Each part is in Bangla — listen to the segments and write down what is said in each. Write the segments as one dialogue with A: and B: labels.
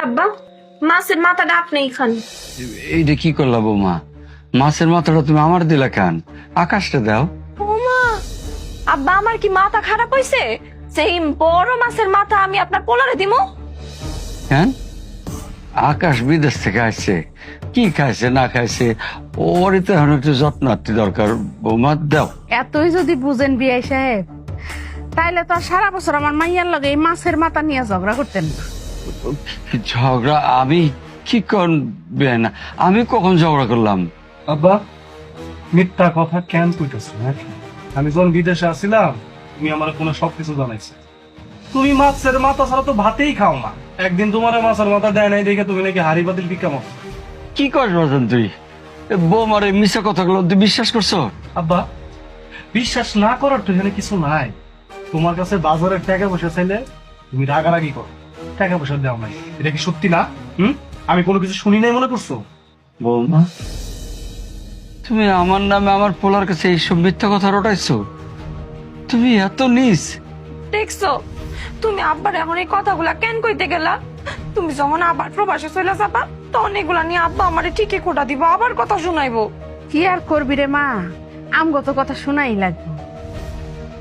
A: আব্বা মাছের মাথাটা আপনিই খান।
B: এইটা কি করলা বৌমা? মাছের মাথাটা তুমি আমার দিলা কেন? আকাশটা দাও।
A: ওমা, আব্বা আমার কি মাথা খারাপ হইছে? সেই বড় মাছের মাথা আমি আপনার পোলারে দিমু?
B: হ্যাঁ, আকাশ বিদেশ থেকে আসছে, কি খাইছে না খাইছে ওরই তো এখন একটু যত্ন আত্মি দরকার। বৌমা দাও।
C: এতই যদি বুঝেন বিআই সাহেব, তাইলে তো আর সারা বছর আমার মাইয়ার লগে এই মাছের মাথা নিয়ে ঝগড়া করতেন না।
B: ঝগড়া আমি কি করবে না? আমি কখন ঝগড়া করলাম?
D: আব্বা মিথ্যা কথা কেন কইতেছ? আমি যখন বিদেশে আসছিলাম তুমি আমার কোনো সবকিছু জানাইছে। তুমি মাছের মাথা ছাড়া তো ভাতেই খাও না। একদিন তোমার মাছের মাথা দেয় নাই দেখে তুমি নাকি হাড়ি বাতিল ভিক্ষা মাছ।
B: কি করিস বাজান তুই? বৌমার এই মিশা কথাগুলো তুই বিশ্বাস করছো?
D: আব্বা বিশ্বাস না করার তো এখানে কিছু নাই। তোমার কাছে বাজারের টাকা পয়সা চাইলে তুমি রাগারাগি করো, টাকা পয়সা দেওয়া নাই। এটা কি সত্যি না? আমি কোনো কিছু শুনি নাই মনে করছো?
B: বৌমা তুমি আমার নামে আমার পোলার কাছে এইসব মিথ্যা কথা রটাইছো? তুমি এত নিস?
A: দেখছো তুমি আব্বার এখন এই কথাগুলা কেন কইতে গেলা? তুমি যখন আবার প্রবাসে চলে যাবা তখন এগুলা নিয়ে আব্বা আমারে ঠিকই খোটা দিব, আবার কথা শুনাইবো।
C: কি আর করবি রে মা, আমগত কথা শোনাই লাগবে।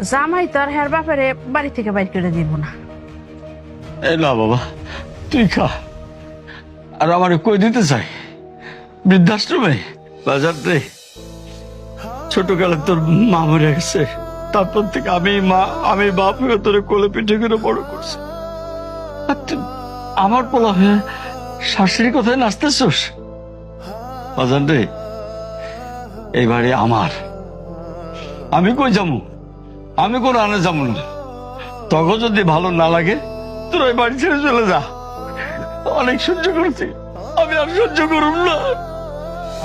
C: জামাই তো আর হের বাপেরে বাড়ি থেকে বাইর করে দিব না।
B: এই না বাবা, তুই খা। আর আমার কই দিতে চাই বৃদ্ধাশ্রমে? বাজার রে, ছোটকালে তোর মা মরে গেছে, তারপর থেকে আমি বাপ হয়ে তোর কোলে পিঠে করে বড় করছি। আর তুই আমার পোলা হয়ে শাশুড়ি কোথায় নাচতেছস? বাজান রে, এই বাড়ি আমার, আমি কই যাবো? আমি কোন আনে যাবো না। তখন যদি ভালো না লাগে তোর ওই বাড়ি ছেড়ে চলে যা। অনেক সহ্য করছি, আমি আর সহ্য করুম না।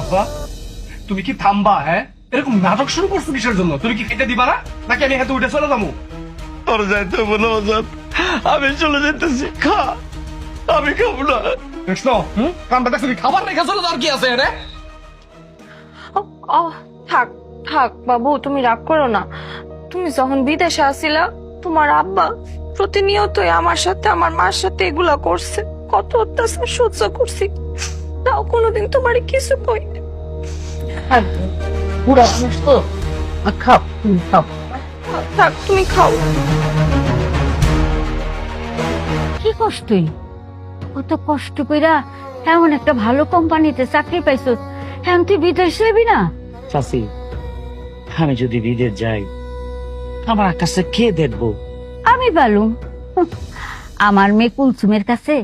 D: আব্বা তুমি কি থামবা? হ্যাঁ, এরকম নাটক শুরু করছো কিসের জন্য? তুমি কি খেতে দিবা না নাকি আমি হাতে উঠে চলে যাবো?
B: তোর যাইতে বলো বাজান, আমি চলে যেতেছি। খা, আমি খাবো না।
D: দেখছো কামটা দেখছো? খাবার রেখে চলে যাওয়ার কি আছে রে?
A: থাক থাক বাবু, তুমি রাগ করো না। তুমি যখন বিদেশে আসিলা তোমার আব্বা প্রতিনিয়তই আমার সাথে আমার মার সাথে এগুলা করছে, কত অত্যাচার সহ্য করছি, তাও কোনোদিন তোমারে কিছু কই না।
C: পুরা মানুষ তো, খাও তুমি খাও।
A: থাক তুমি খাও।
E: কি কষ্ট তুই? কত কষ্ট কইরা এমন একটা ভালো কোম্পানিতে চাকরি পাইছো, এখন তুই বিদেশ যাবি না?
F: চাচি, আমি যদি বিদেশ যাই আমার কাছে কে দেখবো?
E: আমি পালুম। আমার মেয়ে কুলসুমের কাছে